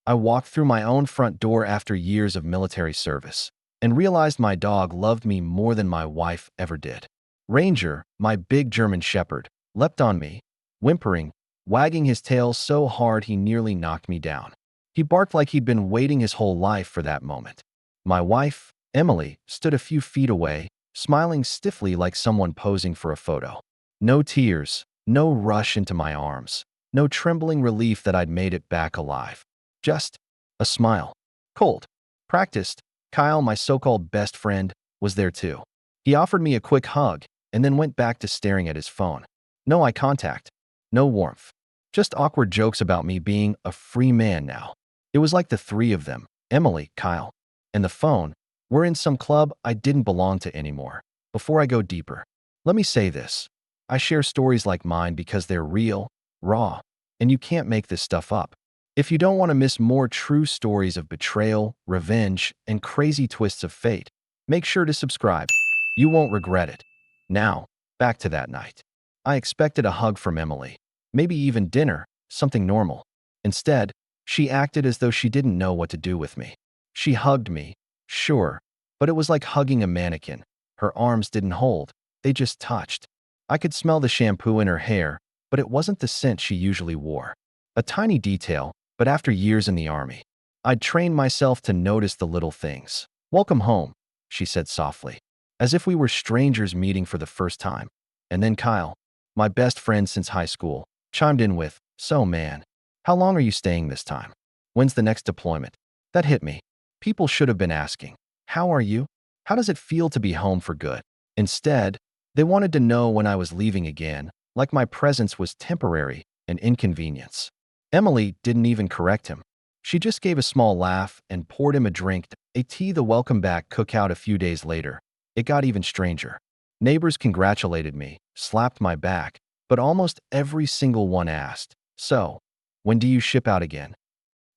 I walked through my own front door after years of military service and realized my dog loved me more than my wife ever did. Ranger, my big German shepherd, leapt on me, whimpering, wagging his tail so hard he nearly knocked me down. He barked like he'd been waiting his whole life for that moment. My wife, Emily, stood a few feet away, smiling stiffly like someone posing for a photo. No tears, no rush into my arms, no trembling relief that I'd made it back alive. Just a smile. Cold. Practiced. Kyle, my so-called best friend, was there too. He offered me a quick hug and then went back to staring at his phone. No eye contact. No warmth. Just awkward jokes about me being a free man now. It was like the three of them, Emily, Kyle, and the phone, were in some club I didn't belong to anymore. Before I go deeper, let me say this. I share stories like mine because they're real, raw, and you can't make this stuff up. If you don't want to miss more true stories of betrayal, revenge, and crazy twists of fate, make sure to subscribe. You won't regret it. Now, back to that night. I expected a hug from Emily, maybe even dinner, something normal. Instead, she acted as though she didn't know what to do with me. She hugged me, sure, but it was like hugging a mannequin. Her arms didn't hold, they just touched. I could smell the shampoo in her hair, but it wasn't the scent she usually wore. A tiny detail, but after years in the army, I'd trained myself to notice the little things. "Welcome home," she said softly, as if we were strangers meeting for the first time. And then Kyle, my best friend since high school, chimed in with, "So man, how long are you staying this time? When's the next deployment?" That hit me. People should have been asking, "How are you? How does it feel to be home for good?" Instead, they wanted to know when I was leaving again, like my presence was temporary and inconvenience. Emily didn't even correct him. She just gave a small laugh and poured him a drink, a tea. The welcome back cookout a few days later. It got even stranger. Neighbors congratulated me, slapped my back, but almost every single one asked, "So, when do you ship out again?"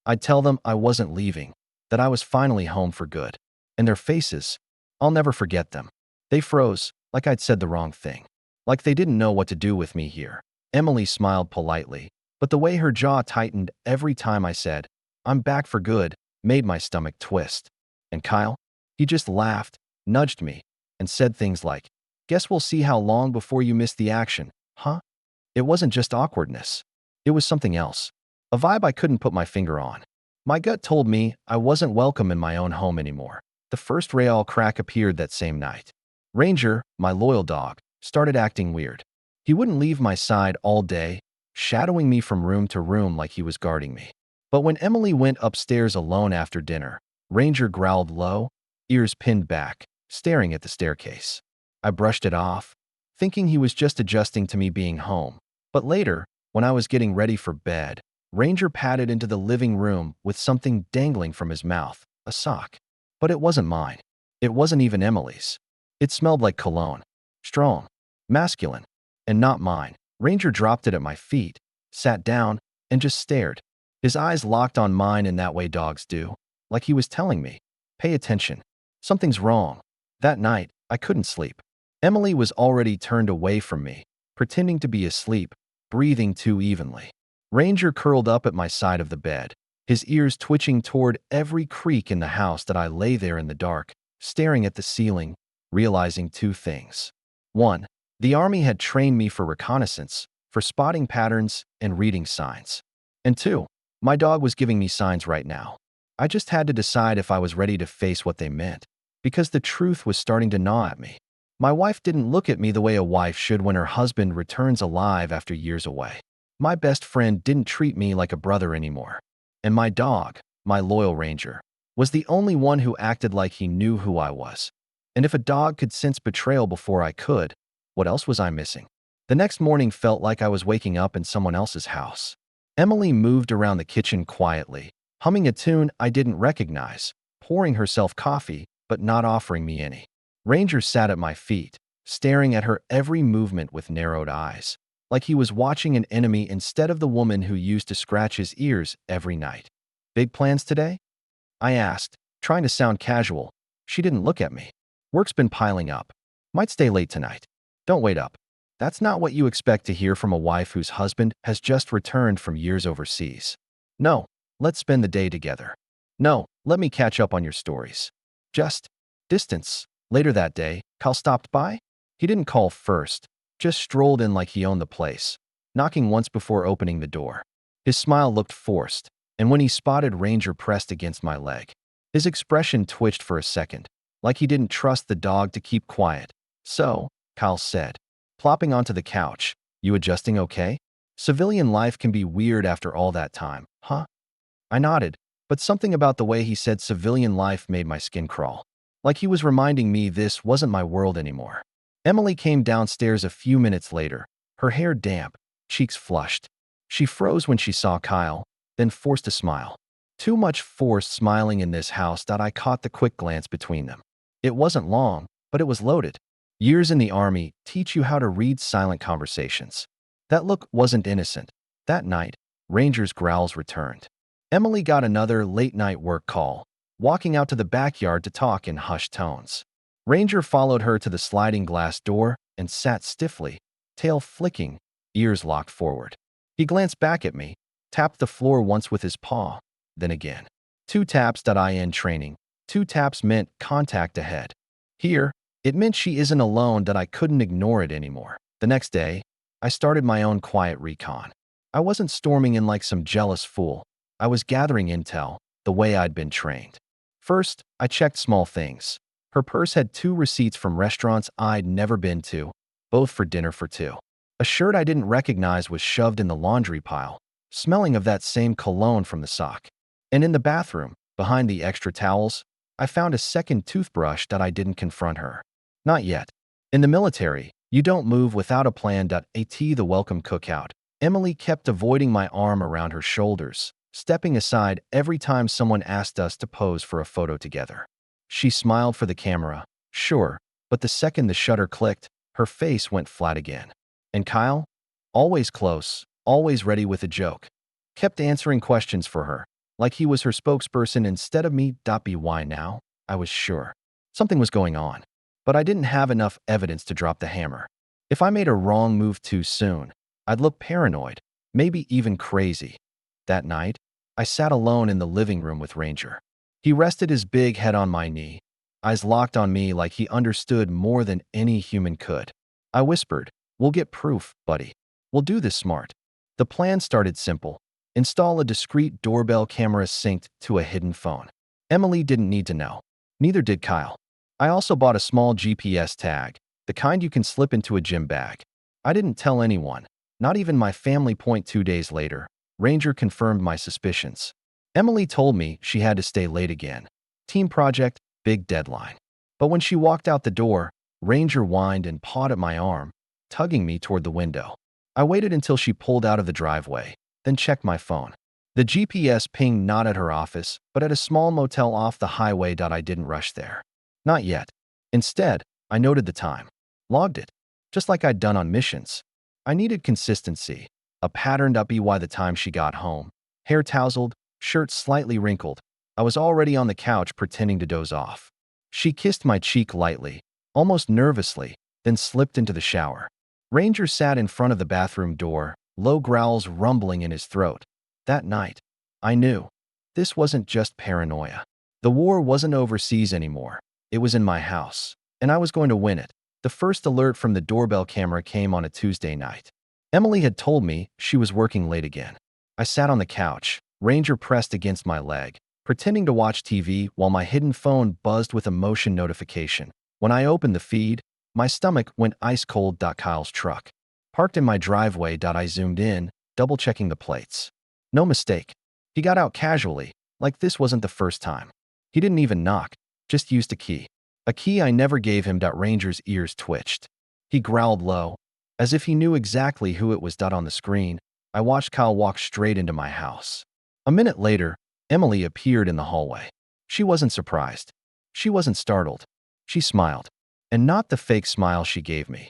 I'd tell them I wasn't leaving, that I was finally home for good. And their faces, I'll never forget them. They froze, like I'd said the wrong thing. Like they didn't know what to do with me here. Emily smiled politely, but the way her jaw tightened every time I said, "I'm back for good," made my stomach twist. And Kyle? He just laughed, nudged me, and said things like, "Guess we'll see how long before you miss the action, huh?" It wasn't just awkwardness. It was something else. A vibe I couldn't put my finger on. My gut told me I wasn't welcome in my own home anymore. The first real crack appeared that same night. Ranger, my loyal dog, started acting weird. He wouldn't leave my side all day, shadowing me from room to room like he was guarding me. But when Emily went upstairs alone after dinner, Ranger growled low, ears pinned back, staring at the staircase. I brushed it off, thinking he was just adjusting to me being home. But later, when I was getting ready for bed, Ranger padded into the living room with something dangling from his mouth, a sock. But it wasn't mine. It wasn't even Emily's. It smelled like cologne. Strong, masculine, and not mine. Ranger dropped it at my feet, sat down, and just stared. His eyes locked on mine in that way dogs do, like he was telling me, "Pay attention. Something's wrong." That night, I couldn't sleep. Emily was already turned away from me, pretending to be asleep, breathing too evenly. Ranger curled up at my side of the bed, his ears twitching toward every creak in the house that I lay there in the dark, staring at the ceiling, realizing two things. One, the army had trained me for reconnaissance, for spotting patterns and reading signs. And two, my dog was giving me signs right now. I just had to decide if I was ready to face what they meant, because the truth was starting to gnaw at me. My wife didn't look at me the way a wife should when her husband returns alive after years away. My best friend didn't treat me like a brother anymore. And my dog, my loyal Ranger, was the only one who acted like he knew who I was. And if a dog could sense betrayal before I could, what else was I missing? The next morning felt like I was waking up in someone else's house. Emily moved around the kitchen quietly, humming a tune I didn't recognize, pouring herself coffee, but not offering me any. Ranger sat at my feet, staring at her every movement with narrowed eyes, like he was watching an enemy instead of the woman who used to scratch his ears every night. "Big plans today?" I asked, trying to sound casual. She didn't look at me. "Work's been piling up. Might stay late tonight." "Don't wait up." That's not what you expect to hear from a wife whose husband has just returned from years overseas. "No, Let's spend the day together. No, let me catch up on your stories. Just distance. Later that day, Kyle stopped by. He didn't call first, just strolled in like he owned the place, knocking once before opening the door. His smile looked forced, and when he spotted Ranger pressed against my leg, his expression twitched for a second, like he didn't trust the dog to keep quiet. So, Kyle said, plopping onto the couch, you adjusting okay? Civilian life can be weird after all that time, huh? I nodded, but something about the way he said civilian life made my skin crawl. Like he was reminding me this wasn't my world anymore. Emily came downstairs a few minutes later, her hair damp, cheeks flushed. She froze when she saw Kyle, then forced a smile. Too much forced smiling in this house that I caught the quick glance between them. It wasn't long, but it was loaded. Years in the army teach you how to read silent conversations. That look wasn't innocent. That night, Ranger's growls returned. Emily got another late-night work call, walking out to the backyard to talk in hushed tones. Ranger followed her to the sliding glass door and sat stiffly, tail flicking, ears locked forward. He glanced back at me, tapped the floor once with his paw, then again. 2 taps. In training, 2 taps meant contact ahead. Here, it meant she isn't alone, that I couldn't ignore it anymore. The next day, I started my own quiet recon. I wasn't storming in like some jealous fool. I was gathering intel, the way I'd been trained. First, I checked small things. Her purse had 2 receipts from restaurants I'd never been to, both for dinner for 2. A shirt I didn't recognize was shoved in the laundry pile, smelling of that same cologne from the sock. And in the bathroom, behind the extra towels, I found a second toothbrush that I didn't confront her. Not yet. In the military, you don't move without a plan. At the welcome cookout, Emily kept avoiding my arm around her shoulders, stepping aside every time someone asked us to pose for a photo together. She smiled for the camera, sure, but the second the shutter clicked, her face went flat again. And Kyle, always close, always ready with a joke, kept answering questions for her, like he was her spokesperson instead of me. Why now? I was sure something was going on, but I didn't have enough evidence to drop the hammer. If I made a wrong move too soon, I'd look paranoid, maybe even crazy. That night, I sat alone in the living room with Ranger. He rested his big head on my knee, eyes locked on me like he understood more than any human could. I whispered, "We'll get proof, buddy. We'll do this smart." The plan started simple. Install a discreet doorbell camera synced to a hidden phone. Emily didn't need to know. Neither did Kyle. I also bought a small GPS tag, the kind you can slip into a gym bag. I didn't tell anyone, not even my family. 2 days later, Ranger confirmed my suspicions. Emily told me she had to stay late again. Team project, big deadline. But when she walked out the door, Ranger whined and pawed at my arm, tugging me toward the window. I waited until she pulled out of the driveway, then checked my phone. The GPS pinged not at her office, but at a small motel off the highway. I didn't rush there. Not yet. Instead, I noted the time. Logged it. Just like I'd done on missions. I needed consistency. A pattern. By the time she got home, hair tousled, shirt slightly wrinkled, I was already on the couch pretending to doze off. She kissed my cheek lightly, almost nervously, then slipped into the shower. Ranger sat in front of the bathroom door, low growls rumbling in his throat. That night, I knew. This wasn't just paranoia. The war wasn't overseas anymore. It was in my house, and I was going to win it. The first alert from the doorbell camera came on a Tuesday night. Emily had told me she was working late again. I sat on the couch, Ranger pressed against my leg, pretending to watch TV while my hidden phone buzzed with a motion notification. When I opened the feed, my stomach went ice cold. Kyle's truck, parked in my driveway. I zoomed in, double-checking the plates. No mistake. He got out casually, like this wasn't the first time. He didn't even knock, just used a key. A key I never gave him. Ranger's ears twitched. He growled low, as if he knew exactly who it was. On the screen, I watched Kyle walk straight into my house. A minute later, Emily appeared in the hallway. She wasn't surprised. She wasn't startled. She smiled. And not the fake smile she gave me.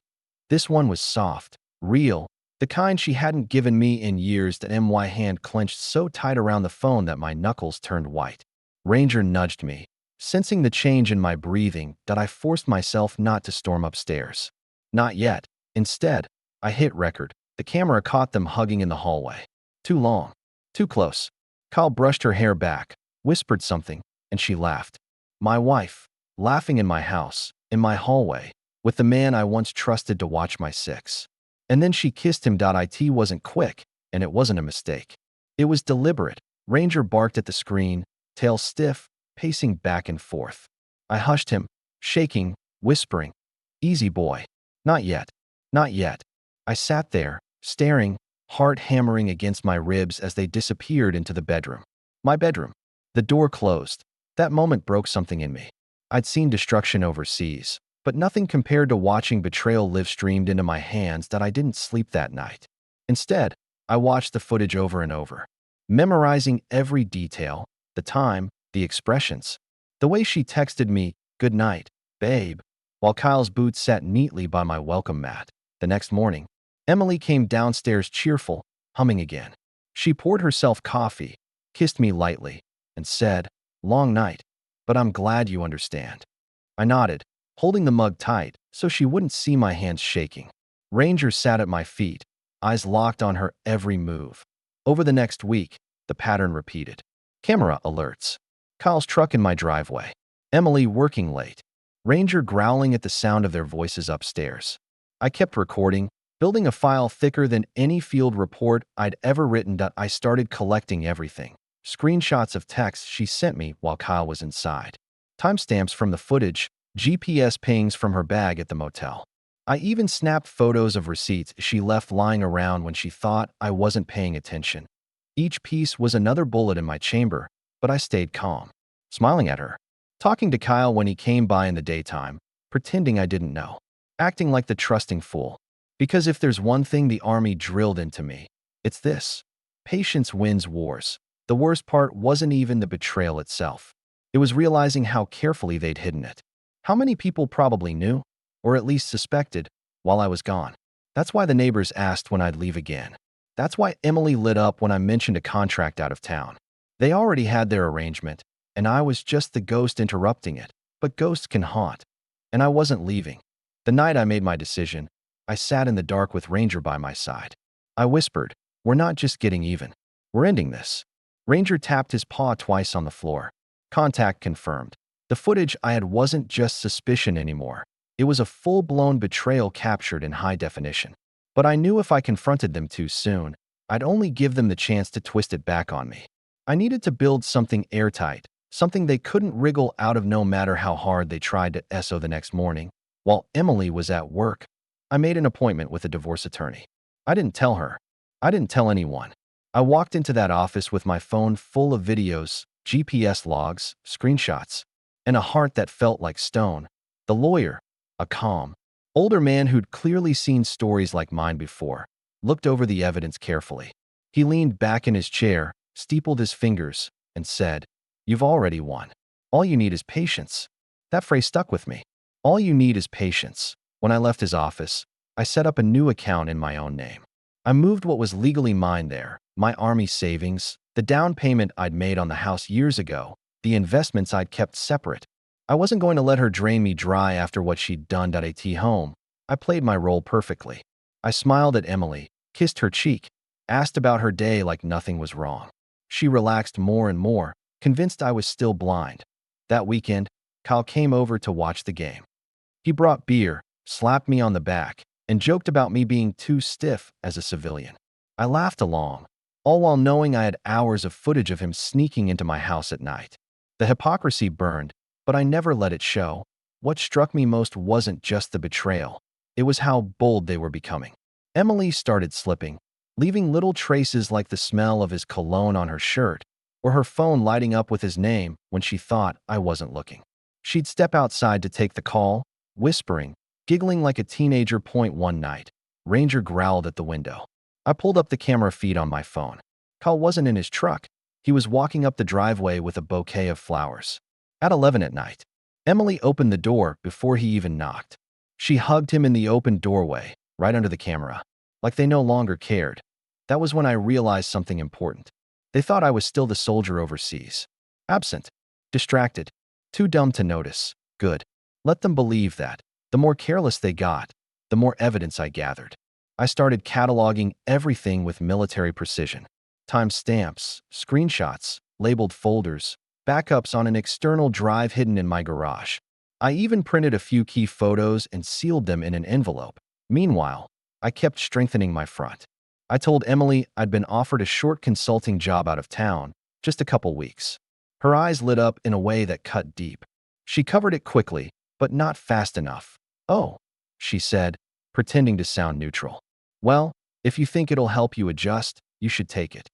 This one was soft, real, the kind she hadn't given me in years. My hand clenched so tight around the phone that my knuckles turned white. Ranger nudged me, sensing the change in my breathing, that I forced myself not to storm upstairs. Not yet. Instead, I hit record. The camera caught them hugging in the hallway. Too long. Too close. Kyle brushed her hair back, whispered something, and she laughed. My wife, laughing in my house, in my hallway, with the man I once trusted to watch my six. And then she kissed him. It wasn't quick, and it wasn't a mistake. It was deliberate. Ranger barked at the screen, tail stiff, pacing back and forth. I hushed him, shaking, whispering, "Easy, boy. Not yet. Not yet." I sat there, staring, heart hammering against my ribs as they disappeared into the bedroom. My bedroom. The door closed. That moment broke something in me. I'd seen destruction overseas, but nothing compared to watching betrayal live streamed into my hands. That I didn't sleep that night. Instead, I watched the footage over and over, memorizing every detail, the time, the expressions, the way she texted me, "Good night, babe," while Kyle's boots sat neatly by my welcome mat. The next morning, Emily came downstairs cheerful, humming again. She poured herself coffee, kissed me lightly, and said, "Long night, but I'm glad you understand." I nodded, holding the mug tight so she wouldn't see my hands shaking. Ranger sat at my feet, eyes locked on her every move. Over the next week, the pattern repeated. Camera alerts. Kyle's truck in my driveway. Emily working late. Ranger growling at the sound of their voices upstairs. I kept recording, building a file thicker than any field report I'd ever written. I started collecting everything. Screenshots of texts she sent me while Kyle was inside. Timestamps from the footage, GPS pings from her bag at the motel. I even snapped photos of receipts she left lying around when she thought I wasn't paying attention. Each piece was another bullet in my chamber, but I stayed calm, smiling at her, talking to Kyle when he came by in the daytime, pretending I didn't know, acting like the trusting fool. Because if there's one thing the army drilled into me, it's this: patience wins wars. The worst part wasn't even the betrayal itself. It was realizing how carefully they'd hidden it. How many people probably knew, or at least suspected, while I was gone. That's why the neighbors asked when I'd leave again. That's why Emily lit up when I mentioned a contract out of town. They already had their arrangement, and I was just the ghost interrupting it. But ghosts can haunt. And I wasn't leaving. The night I made my decision, I sat in the dark with Ranger by my side. I whispered, "We're not just getting even. We're ending this." Ranger tapped his paw twice on the floor. Contact confirmed. The footage I had wasn't just suspicion anymore. It was a full-blown betrayal captured in high definition. But I knew if I confronted them too soon, I'd only give them the chance to twist it back on me. I needed to build something airtight, something they couldn't wriggle out of no matter how hard they tried to SO the next morning. While Emily was at work, I made an appointment with a divorce attorney. I didn't tell her. I didn't tell anyone. I walked into that office with my phone full of videos, GPS logs, screenshots, and a heart that felt like stone. The lawyer, a calm, older man who'd clearly seen stories like mine before, looked over the evidence carefully. He leaned back in his chair, steepled his fingers, and said, "You've already won. All you need is patience." That phrase stuck with me. All you need is patience. When I left his office, I set up a new account in my own name. I moved what was legally mine there, my army savings, the down payment I'd made on the house years ago, the investments I'd kept separate. I wasn't going to let her drain me dry after what she'd done at home. I played my role perfectly. I smiled at Emily, kissed her cheek, asked about her day like nothing was wrong. She relaxed more and more, convinced I was still blind. That weekend, Kyle came over to watch the game. He brought beer, slapped me on the back, and joked about me being too stiff as a civilian. I laughed along, all while knowing I had hours of footage of him sneaking into my house at night. The hypocrisy burned, but I never let it show. What struck me most wasn't just the betrayal. It was how bold they were becoming. Emily started slipping, leaving little traces like the smell of his cologne on her shirt, or her phone lighting up with his name when she thought I wasn't looking. She'd step outside to take the call, whispering, giggling like a teenager. One night, Ranger growled at the window. I pulled up the camera feed on my phone. Kyle wasn't in his truck. He was walking up the driveway with a bouquet of flowers. At 11 at night, Emily opened the door before he even knocked. She hugged him in the open doorway, right under the camera, like they no longer cared. That was when I realized something important. They thought I was still the soldier overseas. Absent, distracted, too dumb to notice. Good. Let them believe that. The more careless they got, the more evidence I gathered. I started cataloging everything with military precision. timestamps, screenshots, labeled folders, backups on an external drive hidden in my garage. I even printed a few key photos and sealed them in an envelope. Meanwhile, I kept strengthening my front. I told Emily I'd been offered a short consulting job out of town, just a couple weeks. Her eyes lit up in a way that cut deep. She covered it quickly, but not fast enough. "Oh," she said, pretending to sound neutral. "Well, if you think it'll help you adjust, you should take it."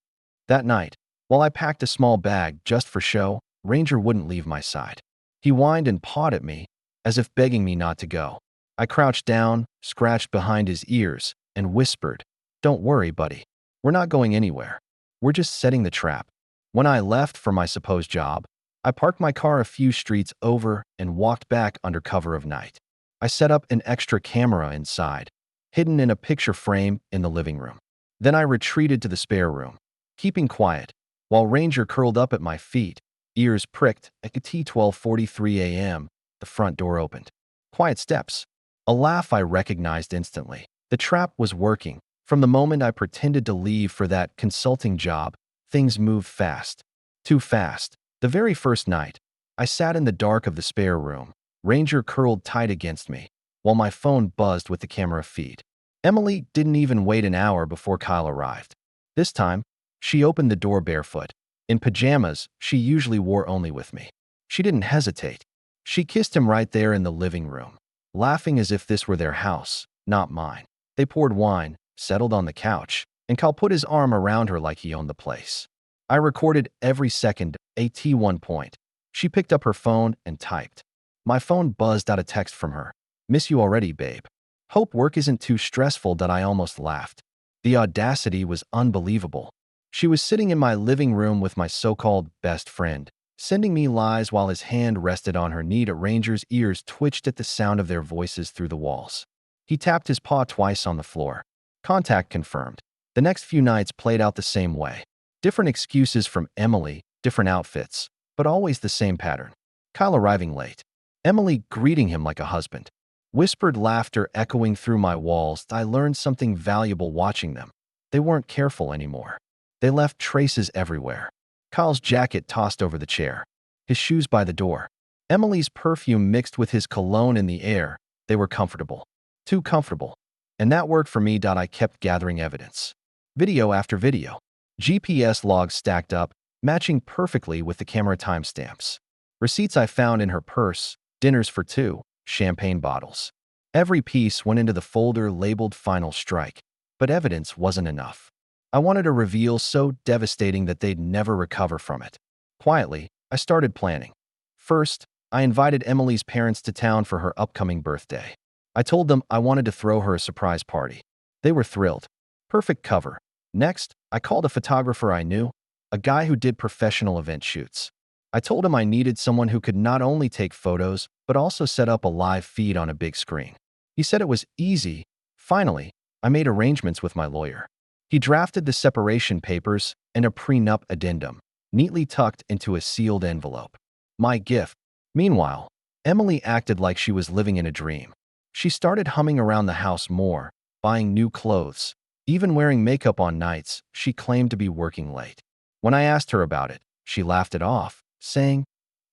That night, while I packed a small bag just for show, Ranger wouldn't leave my side. He whined and pawed at me, as if begging me not to go. I crouched down, scratched behind his ears, and whispered, "Don't worry, buddy. We're not going anywhere. We're just setting the trap." When I left for my supposed job, I parked my car a few streets over and walked back under cover of night. I set up an extra camera inside, hidden in a picture frame in the living room. Then I retreated to the spare room, keeping quiet, while Ranger curled up at my feet, ears pricked. At 12:43 a.m., the front door opened. Quiet steps. A laugh I recognized instantly. The trap was working. From the moment I pretended to leave for that consulting job, things moved fast. Too fast. The very first night, I sat in the dark of the spare room, Ranger curled tight against me, while my phone buzzed with the camera feed. Emily didn't even wait an hour before Kyle arrived. This time, she opened the door barefoot, in pajamas she usually wore only with me. She didn't hesitate. She kissed him right there in the living room, laughing as if this were their house, not mine. They poured wine, settled on the couch, and Kyle put his arm around her like he owned the place. I recorded every second. At one point, she picked up her phone and typed. My phone buzzed out a text from her. "Miss you already, babe. Hope work isn't too stressful." That I almost laughed. The audacity was unbelievable. She was sitting in my living room with my so-called best friend, sending me lies while his hand rested on her knee. Ranger's ears twitched at the sound of their voices through the walls. He tapped his paw twice on the floor. Contact confirmed. The next few nights played out the same way. Different excuses from Emily, different outfits, but always the same pattern. Kyle arriving late. Emily greeting him like a husband. Whispered laughter echoing through my walls. I learned something valuable watching them. They weren't careful anymore. They left traces everywhere. Kyle's jacket tossed over the chair. His shoes by the door. Emily's perfume mixed with his cologne in the air. They were comfortable. Too comfortable. And that worked for me. I kept gathering evidence. Video after video. GPS logs stacked up, matching perfectly with the camera timestamps. Receipts I found in her purse, dinners for two, champagne bottles. Every piece went into the folder labeled Final Strike, but evidence wasn't enough. I wanted a reveal so devastating that they'd never recover from it. Quietly, I started planning. First, I invited Emily's parents to town for her upcoming birthday. I told them I wanted to throw her a surprise party. They were thrilled. Perfect cover. Next, I called a photographer I knew, a guy who did professional event shoots. I told him I needed someone who could not only take photos, but also set up a live feed on a big screen. He said it was easy. Finally, I made arrangements with my lawyer. He drafted the separation papers and a prenup addendum, neatly tucked into a sealed envelope. My gift. Meanwhile, Emily acted like she was living in a dream. She started humming around the house more, buying new clothes, even wearing makeup on nights she claimed to be working late. When I asked her about it, she laughed it off, saying,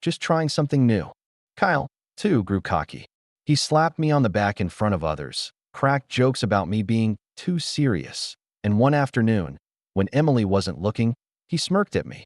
"Just trying something new." Kyle, too, grew cocky. He slapped me on the back in front of others, cracked jokes about me being too serious, and one afternoon, when Emily wasn't looking, he smirked at me.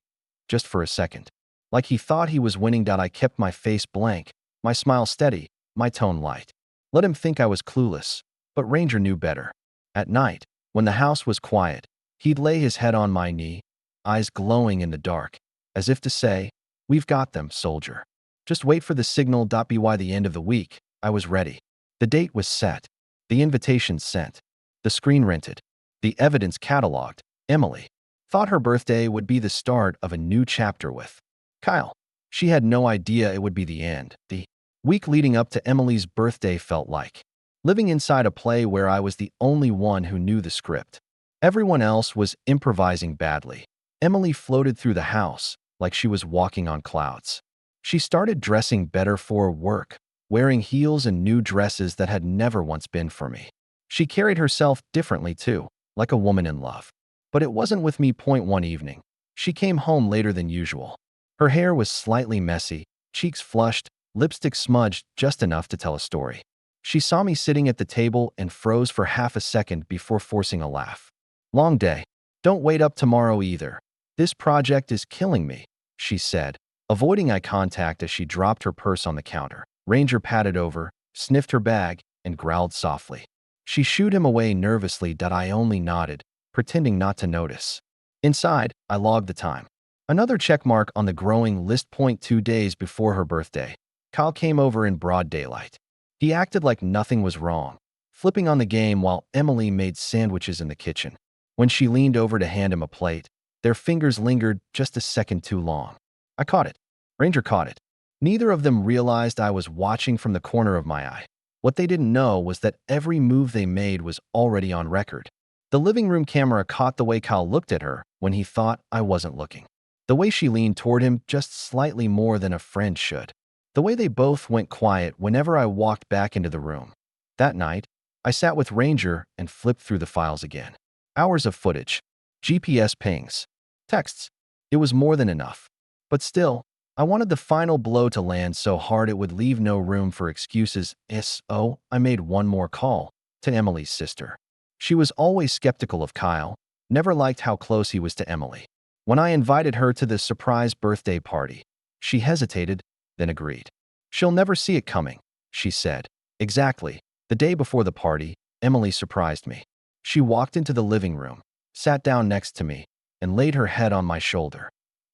Just for a second. Like he thought he was winning. I kept my face blank, my smile steady, my tone light. Let him think I was clueless, but Ranger knew better. At night, when the house was quiet, he'd lay his head on my knee, eyes glowing in the dark, as if to say, "We've got them, soldier. Just wait for the signal." By the end of the week, I was ready. The date was set, the invitation sent, the screen rented, the evidence cataloged. Emily thought her birthday would be the start of a new chapter with Kyle. She had no idea it would be the end. The week leading up to Emily's birthday felt like living inside a play where I was the only one who knew the script. Everyone else was improvising badly. Emily floated through the house like she was walking on clouds. She started dressing better for work, wearing heels and new dresses that had never once been for me. She carried herself differently too, like a woman in love. But it wasn't with me. One evening, she came home later than usual. Her hair was slightly messy, cheeks flushed, lipstick smudged just enough to tell a story. She saw me sitting at the table and froze for half a second before forcing a laugh. "Long day. Don't wait up tomorrow either. This project is killing me," she said, avoiding eye contact as she dropped her purse on the counter. Ranger patted over, sniffed her bag, and growled softly. She shooed him away nervously. I only nodded, pretending not to notice. Inside, I logged the time. Another checkmark on the growing list. 2 days before her birthday, Kyle came over in broad daylight. He acted like nothing was wrong, flipping on the game while Emily made sandwiches in the kitchen. When she leaned over to hand him a plate, their fingers lingered just a second too long. I caught it. Ranger caught it. Neither of them realized I was watching from the corner of my eye. What they didn't know was that every move they made was already on record. The living room camera caught the way Kyle looked at her when he thought I wasn't looking. The way she leaned toward him just slightly more than a friend should. The way they both went quiet whenever I walked back into the room. That night, I sat with Ranger and flipped through the files again. Hours of footage, GPS pings, texts. It was more than enough. But still, I wanted the final blow to land so hard it would leave no room for excuses. So, I made one more call to Emily's sister. She was always skeptical of Kyle, never liked how close he was to Emily. When I invited her to the surprise birthday party, she hesitated, then agreed. "She'll never see it coming," she said. Exactly. The day before the party, Emily surprised me. She walked into the living room, sat down next to me, and laid her head on my shoulder.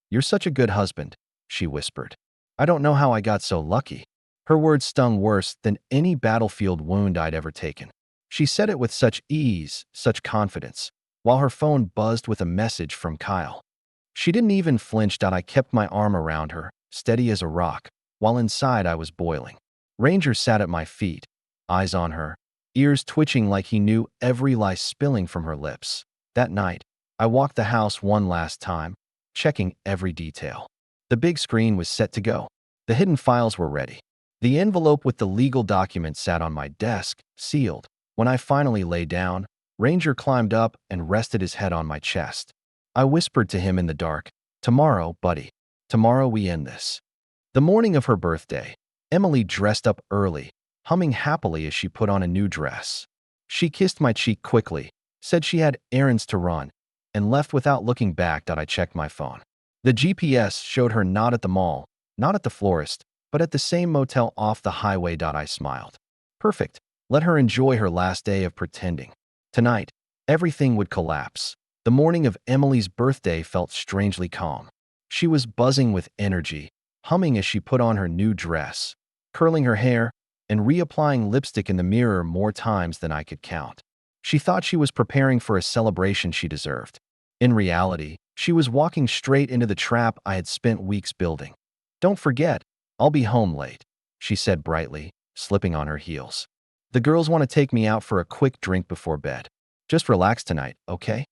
"You're such a good husband," she whispered. "I don't know how I got so lucky." Her words stung worse than any battlefield wound I'd ever taken. She said it with such ease, such confidence, while her phone buzzed with a message from Kyle. She didn't even flinch. I kept my arm around her, steady as a rock, while inside I was boiling. Ranger sat at my feet, eyes on her, ears twitching like he knew every lie spilling from her lips. That night, I walked the house one last time, checking every detail. The big screen was set to go. The hidden files were ready. The envelope with the legal documents sat on my desk, sealed. When I finally lay down, Ranger climbed up and rested his head on my chest. I whispered to him in the dark, "Tomorrow, buddy. Tomorrow we end this." The morning of her birthday, Emily dressed up early, humming happily as she put on a new dress. She kissed my cheek quickly, said she had errands to run, and left without looking back. I checked my phone. The GPS showed her not at the mall, not at the florist, but at the same motel off the highway. I smiled. Perfect. Let her enjoy her last day of pretending. Tonight, everything would collapse. The morning of Emily's birthday felt strangely calm. She was buzzing with energy, humming as she put on her new dress, curling her hair, and reapplying lipstick in the mirror more times than I could count. She thought she was preparing for a celebration she deserved. In reality, she was walking straight into the trap I had spent weeks building. "Don't forget, I'll be home late," she said brightly, slipping on her heels. "The girls want to take me out for a quick drink before bed. Just relax tonight, okay?"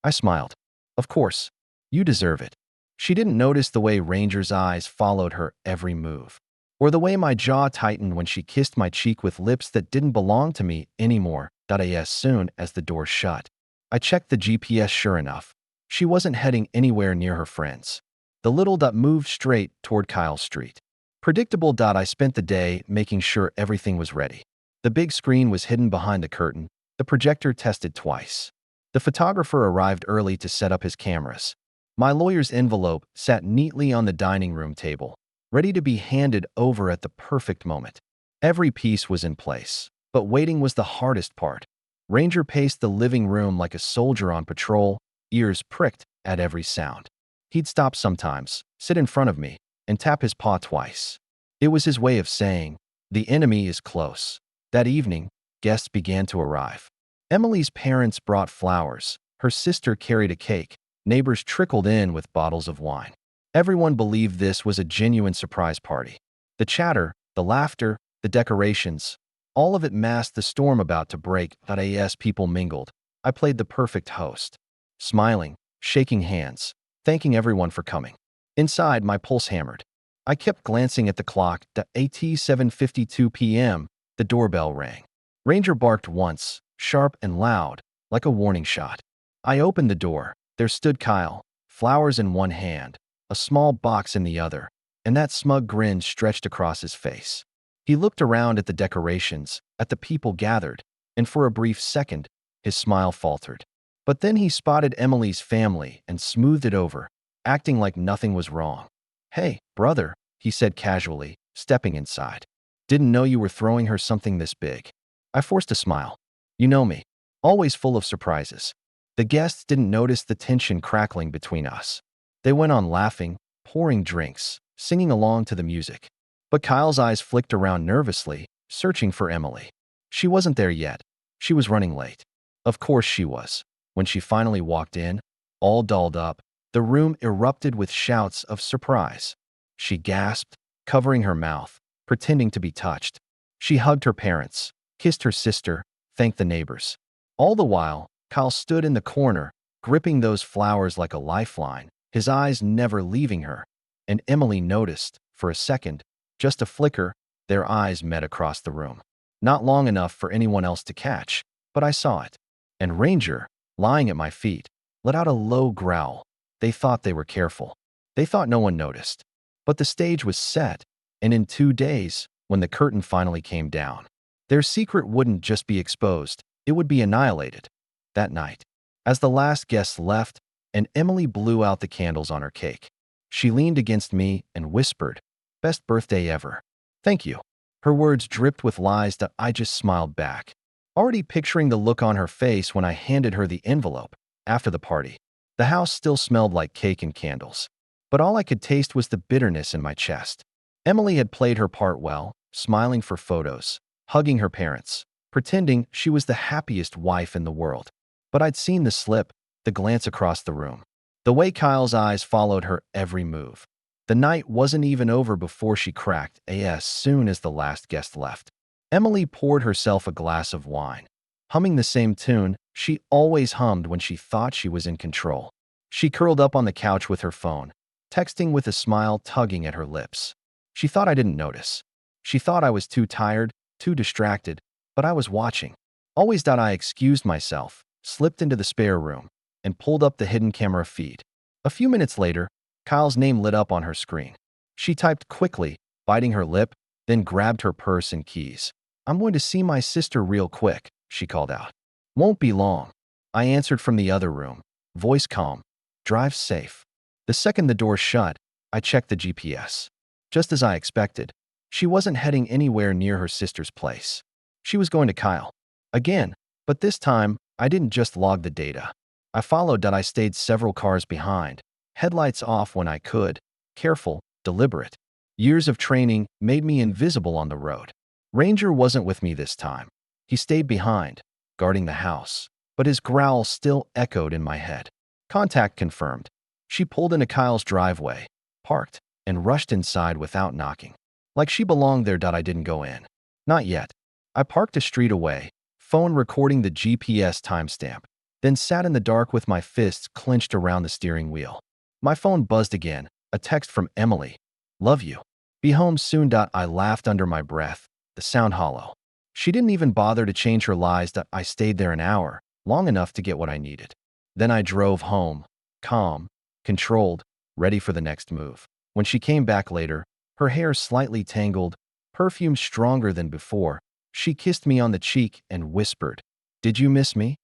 I smiled. "Of course. You deserve it." She didn't notice the way Ranger's eyes followed her every move, or the way my jaw tightened when she kissed my cheek with lips that didn't belong to me anymore. As soon as the door shut, I checked the GPS. Sure enough, she wasn't heading anywhere near her friends. The little dot moved straight toward Kyle Street. Predictable. I spent the day making sure everything was ready. The big screen was hidden behind the curtain, the projector tested twice. The photographer arrived early to set up his cameras. My lawyer's envelope sat neatly on the dining room table, ready to be handed over at the perfect moment. Every piece was in place, but waiting was the hardest part. Ranger paced the living room like a soldier on patrol, ears pricked at every sound. He'd stop sometimes, sit in front of me, and tap his paw twice. It was his way of saying, "The enemy is close." That evening, guests began to arrive. Emily's parents brought flowers, her sister carried a cake, neighbors trickled in with bottles of wine. Everyone believed this was a genuine surprise party. The chatter, the laughter, the decorations, all of it masked the storm about to break. As people mingled, I played the perfect host, smiling, shaking hands, thanking everyone for coming. Inside, my pulse hammered. I kept glancing at the clock. At 7:52 p.m., the doorbell rang. Ranger barked once, sharp and loud, like a warning shot. I opened the door. There stood Kyle, flowers in one hand, a small box in the other, and that smug grin stretched across his face. He looked around at the decorations, at the people gathered, and for a brief second, his smile faltered. But then he spotted Emily's family and smoothed it over, acting like nothing was wrong. "Hey, brother," he said casually, stepping inside. "Didn't know you were throwing her something this big." I forced a smile. You know me, always full of surprises. The guests didn't notice the tension crackling between us. They went on laughing, pouring drinks, singing along to the music. But Kyle's eyes flicked around nervously, searching for Emily. She wasn't there yet. She was running late. Of course she was. When she finally walked in, all dolled up, the room erupted with shouts of surprise. She gasped, covering her mouth, pretending to be touched. She hugged her parents, kissed her sister, thanked the neighbors. All the while, Kyle stood in the corner, gripping those flowers like a lifeline, his eyes never leaving her. And Emily noticed, for a second, just a flicker, their eyes met across the room. Not long enough for anyone else to catch, but I saw it. And Ranger, lying at my feet, let out a low growl. They thought they were careful. They thought no one noticed. But the stage was set, and in 2 days, when the curtain finally came down, their secret wouldn't just be exposed, it would be annihilated. That night, as the last guest left, and Emily blew out the candles on her cake, she leaned against me and whispered, "Best birthday ever." "Thank you." Her words dripped with lies that I just smiled back, already picturing the look on her face when I handed her the envelope. After the party, the house still smelled like cake and candles, but all I could taste was the bitterness in my chest. Emily had played her part well, smiling for photos, hugging her parents, pretending she was the happiest wife in the world. But I'd seen the slip, the glance across the room, the way Kyle's eyes followed her every move. The night wasn't even over before she cracked as soon as the last guest left. Emily poured herself a glass of wine, humming the same tune she always hummed when she thought she was in control. She curled up on the couch with her phone, texting with a smile tugging at her lips. She thought I didn't notice. She thought I was too tired, too distracted, but I was watching. Always thought I excused myself, slipped into the spare room, and pulled up the hidden camera feed. A few minutes later, Kyle's name lit up on her screen. She typed quickly, biting her lip, then grabbed her purse and keys. "I'm going to see my sister real quick," she called out. "Won't be long." I answered from the other room, voice calm. "Drive safe." The second the door shut, I checked the GPS. Just as I expected, she wasn't heading anywhere near her sister's place. She was going to Kyle. Again, but this time, I didn't just log the data. I followed that I stayed several cars behind, headlights off when I could, careful, deliberate. Years of training made me invisible on the road. Ranger wasn't with me this time. He stayed behind, guarding the house, but his growl still echoed in my head. Contact confirmed. She pulled into Kyle's driveway, parked, and rushed inside without knocking. Like she belonged there. I didn't go in. Not yet. I parked a street away, phone recording the GPS timestamp, then sat in the dark with my fists clenched around the steering wheel. My phone buzzed again, a text from Emily. "Love you. Be home soon." I laughed under my breath, the sound hollow. She didn't even bother to change her lies that I stayed there an hour, long enough to get what I needed. Then I drove home, calm, controlled, ready for the next move. When she came back later, her hair slightly tangled, perfume stronger than before, she kissed me on the cheek and whispered, "Did you miss me?"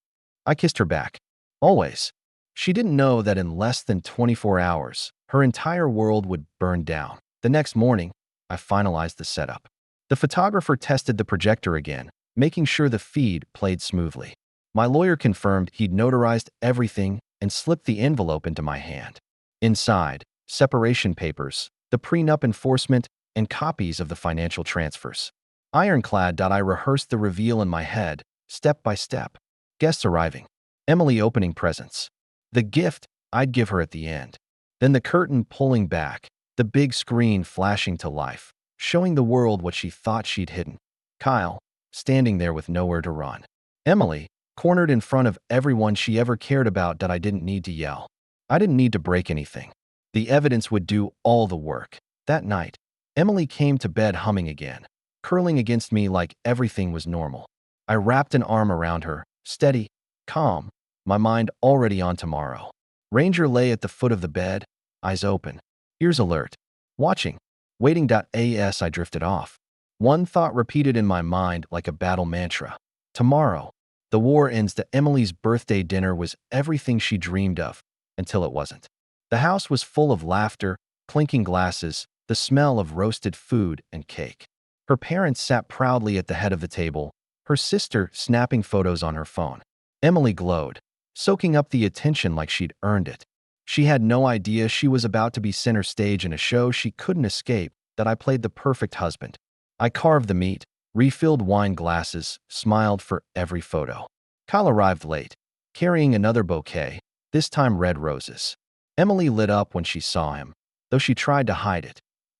I kissed her back. Always. She didn't know that in less than 24 hours, her entire world would burn down. The next morning, I finalized the setup. The photographer tested the projector again, making sure the feed played smoothly. My lawyer confirmed he'd notarized everything and slipped the envelope into my hand. Inside, separation papers, the prenup enforcement, and copies of the financial transfers. Ironclad. I rehearsed the reveal in my head, step by step. Guests arriving. Emily opening presents. The gift I'd give her at the end. Then the curtain pulling back, the big screen flashing to life, showing the world what she thought she'd hidden. Kyle, standing there with nowhere to run. Emily, cornered in front of everyone she ever cared about. I didn't need to yell. I didn't need to break anything. The evidence would do all the work. That night, Emily came to bed humming again, curling against me like everything was normal. I wrapped an arm around her, steady, calm, my mind already on tomorrow. Ranger lay at the foot of the bed, eyes open, ears alert, watching, waiting. As I drifted off, one thought repeated in my mind like a battle mantra. Tomorrow, the war ends. Emily's birthday dinner was everything she dreamed of, until it wasn't. The house was full of laughter, clinking glasses, the smell of roasted food and cake. Her parents sat proudly at the head of the table, her sister snapping photos on her phone. Emily glowed, soaking up the attention like she'd earned it. She had no idea she was about to be center stage in a show she couldn't escape, that I played the perfect husband. I carved the meat, refilled wine glasses, smiled for every photo. Kyle arrived late, carrying another bouquet, this time red roses. Emily lit up when she saw him, though she tried to hide it.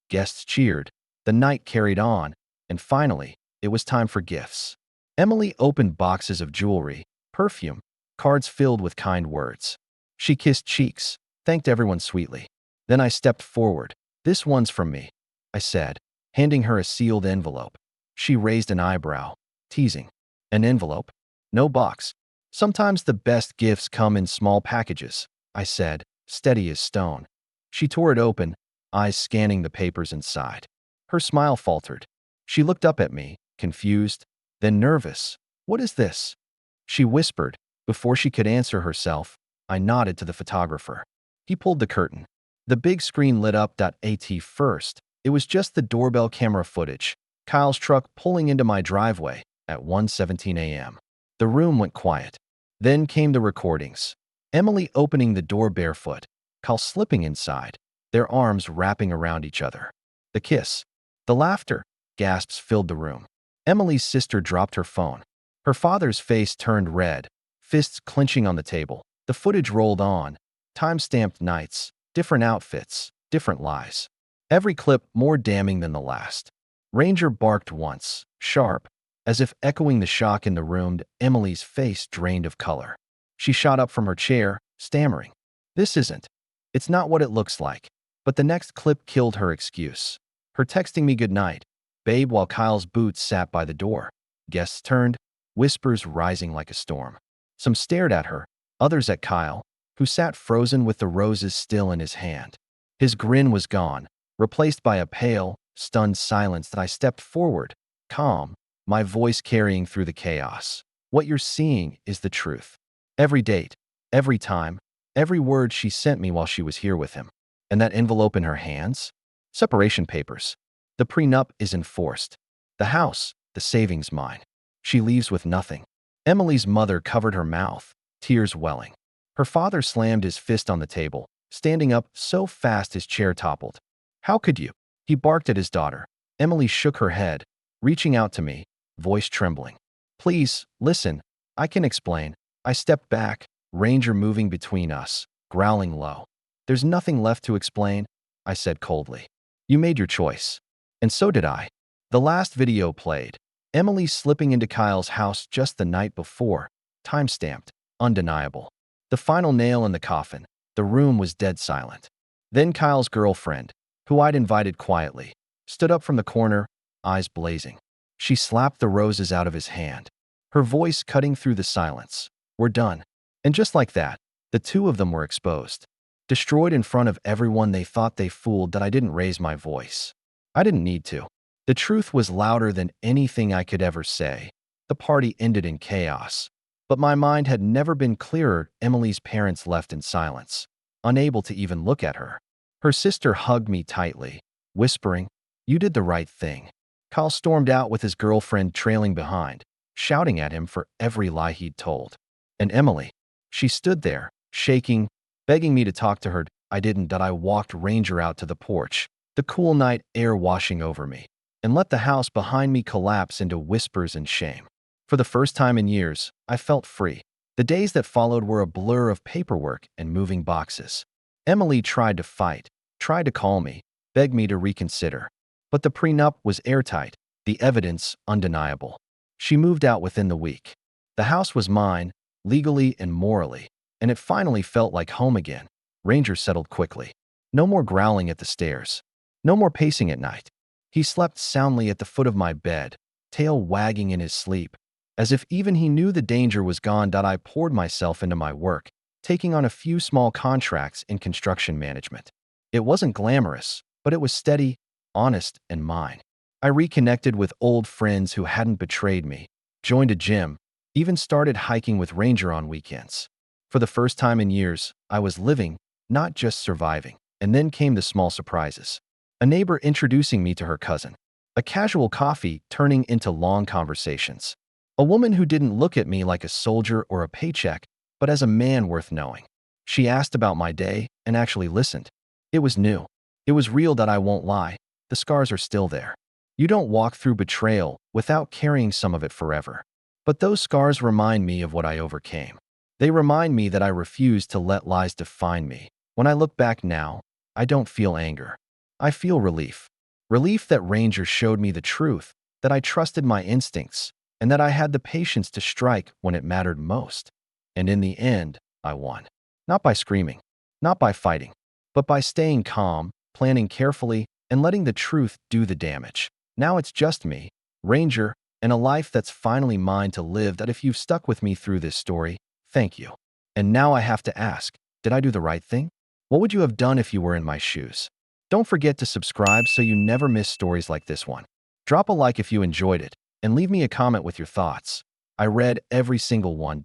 Guests cheered, the night carried on, and finally, it was time for gifts. Emily opened boxes of jewelry, perfume, cards filled with kind words. She kissed cheeks, thanked everyone sweetly. Then I stepped forward. "This one's from me," I said, handing her a sealed envelope. She raised an eyebrow, teasing. "An envelope? No box. Sometimes the best gifts come in small packages," I said, steady as stone. She tore it open, eyes scanning the papers inside. Her smile faltered. She looked up at me, confused, then nervous. "What is this?" she whispered. Before she could answer herself, I nodded to the photographer. He pulled the curtain. The big screen lit up. At first, it was just the doorbell camera footage, Kyle's truck pulling into my driveway at 1:17 a.m. The room went quiet. Then came the recordings. Emily opening the door barefoot, Kyle slipping inside, their arms wrapping around each other. The kiss, the laughter, gasps filled the room. Emily's sister dropped her phone. Her father's face turned red, fists clenching on the table. The footage rolled on, time-stamped nights, different outfits, different lies. Every clip more damning than the last. Ranger barked once, sharp, as if echoing the shock in the room. Emily's face drained of color. She shot up from her chair, stammering. "This isn't. It's not what it looks like." But the next clip killed her excuse. Her texting me goodnight, babe, while Kyle's boots sat by the door. Guests turned, whispers rising like a storm. Some stared at her, others at Kyle, who sat frozen with the roses still in his hand. His grin was gone, replaced by a pale, stunned silence. I stepped forward, calm, my voice carrying through the chaos. "What you're seeing is the truth. Every date, every time, every word she sent me while she was here with him. And that envelope in her hands? Separation papers. The prenup is enforced. The house, the savings mine. She leaves with nothing." Emily's mother covered her mouth, tears welling. Her father slammed his fist on the table, standing up so fast his chair toppled. "How could you?" he barked at his daughter. Emily shook her head, reaching out to me, voice trembling. "Please, listen. I can explain." I stepped back, Ranger moving between us, growling low. "There's nothing left to explain," I said coldly. "You made your choice. And so did I." The last video played. Emily slipping into Kyle's house just the night before, time-stamped, undeniable. The final nail in the coffin. The room was dead silent. Then Kyle's girlfriend, who I'd invited quietly, stood up from the corner, eyes blazing. She slapped the roses out of his hand, her voice cutting through the silence. "We're done." And just like that, the two of them were exposed. Destroyed in front of everyone. They thought they fooled that I didn't raise my voice. I didn't need to. The truth was louder than anything I could ever say. The party ended in chaos. But my mind had never been clearer. Emily's parents left in silence, unable to even look at her. Her sister hugged me tightly, whispering, "You did the right thing." Kyle stormed out with his girlfriend trailing behind, shouting at him for every lie he'd told. And Emily, she stood there, shaking, begging me to talk to her. I didn't. I walked Ranger out to the porch, the cool night air washing over me, and let the house behind me collapse into whispers and shame. For the first time in years, I felt free. The days that followed were a blur of paperwork and moving boxes. Emily tried to fight, tried to call me, begged me to reconsider. But the prenup was airtight, the evidence undeniable. She moved out within the week. The house was mine, legally and morally, and it finally felt like home again. Ranger settled quickly. No more growling at the stairs. No more pacing at night. He slept soundly at the foot of my bed, tail wagging in his sleep, As if even he knew the danger was gone, I poured myself into my work, taking on a few small contracts in construction management. It wasn't glamorous, but it was steady, honest, and mine. I reconnected with old friends who hadn't betrayed me, joined a gym, even started hiking with Ranger on weekends. For the first time in years, I was living, not just surviving. And then came the small surprises. A neighbor introducing me to her cousin. A casual coffee turning into long conversations. A woman who didn't look at me like a soldier or a paycheck, but as a man worth knowing. She asked about my day and actually listened. It was new. It was real, I won't lie. The scars are still there. You don't walk through betrayal without carrying some of it forever. But those scars remind me of what I overcame. They remind me that I refused to let lies define me. When I look back now, I don't feel anger. I feel relief. Relief that Ranger showed me the truth, that I trusted my instincts, and that I had the patience to strike when it mattered most. And in the end, I won. Not by screaming, not by fighting, but by staying calm, planning carefully, and letting the truth do the damage. Now it's just me, Ranger, and a life that's finally mine to live. That if you've stuck with me through this story, thank you. And now I have to ask, did I do the right thing? What would you have done if you were in my shoes? Don't forget to subscribe so you never miss stories like this one. Drop a like if you enjoyed it, and leave me a comment with your thoughts. I read every single one.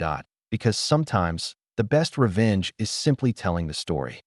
Because sometimes, the best revenge is simply telling the story.